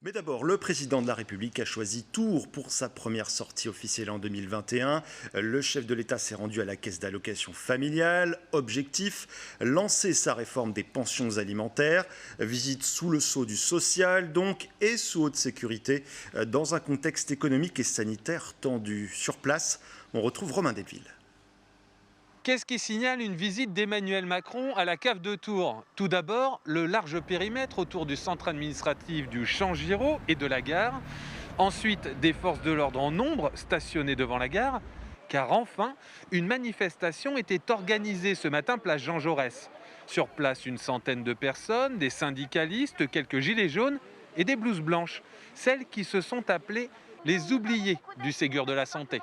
Mais d'abord, le président de la République a choisi Tours pour sa première sortie officielle en 2021. Le chef de l'État s'est rendu à la caisse d'allocation familiale. Objectif, lancer sa réforme des pensions alimentaires. Visite sous le sceau du social, donc, et sous haute sécurité, dans un contexte économique et sanitaire tendu. Sur place, on retrouve Romain Delville. Qu'est-ce qui signale une visite d'Emmanuel Macron à la cave de Tours? Tout d'abord, le large périmètre autour du centre administratif du Champ Giraud et de la gare. Ensuite, des forces de l'ordre en nombre stationnées devant la gare. Car enfin, une manifestation était organisée ce matin place Jean Jaurès. Sur place, une centaine de personnes, des syndicalistes, quelques gilets jaunes et des blouses blanches. Celles qui se sont appelées les oubliés du Ségur de la santé.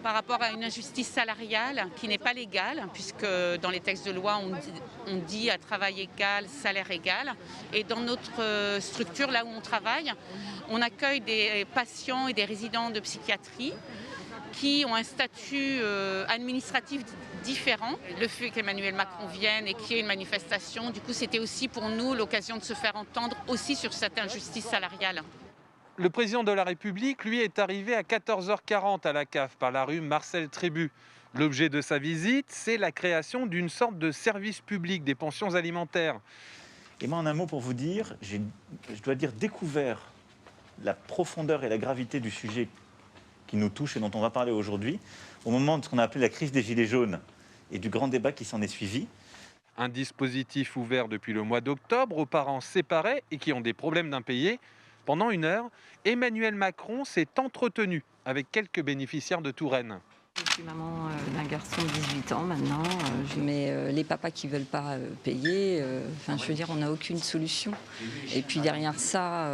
Par rapport à une injustice salariale qui n'est pas légale, puisque dans les textes de loi, on dit à travail égal, salaire égal. Et dans notre structure, là où on travaille, on accueille des patients et des résidents de psychiatrie qui ont un statut administratif différent. Le fait qu'Emmanuel Macron vienne et qu'il y ait une manifestation, du coup, c'était aussi pour nous l'occasion de se faire entendre aussi sur cette injustice salariale. Le président de la République, lui, est arrivé à 14h40 à la CAF par la rue Marcel Trébut. L'objet de sa visite, c'est la création d'une sorte de service public des pensions alimentaires. Et moi, en un mot pour vous dire, je dois dire découvert la profondeur et la gravité du sujet qui nous touche et dont on va parler aujourd'hui, au moment de ce qu'on a appelé la crise des Gilets jaunes et du grand débat qui s'en est suivi. Un dispositif ouvert depuis le mois d'octobre aux parents séparés et qui ont des problèmes d'impayés. Pendant 1 heure, Emmanuel Macron s'est entretenu avec quelques bénéficiaires de Touraine. Je suis maman d'un garçon de 18 ans maintenant, mais les papas qui ne veulent pas payer, je veux dire, on n'a aucune solution. Et puis derrière ça,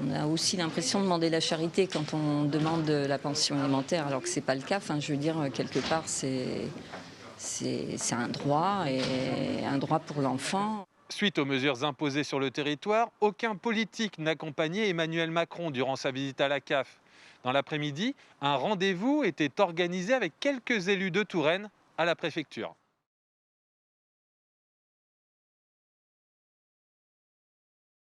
on a aussi l'impression de demander la charité quand on demande la pension alimentaire, alors que ce n'est pas le cas. Je veux dire, quelque part, c'est un droit, et un droit pour l'enfant. Suite aux mesures imposées sur le territoire, aucun politique n'accompagnait Emmanuel Macron durant sa visite à la CAF. Dans l'après-midi, un rendez-vous était organisé avec quelques élus de Touraine à la préfecture.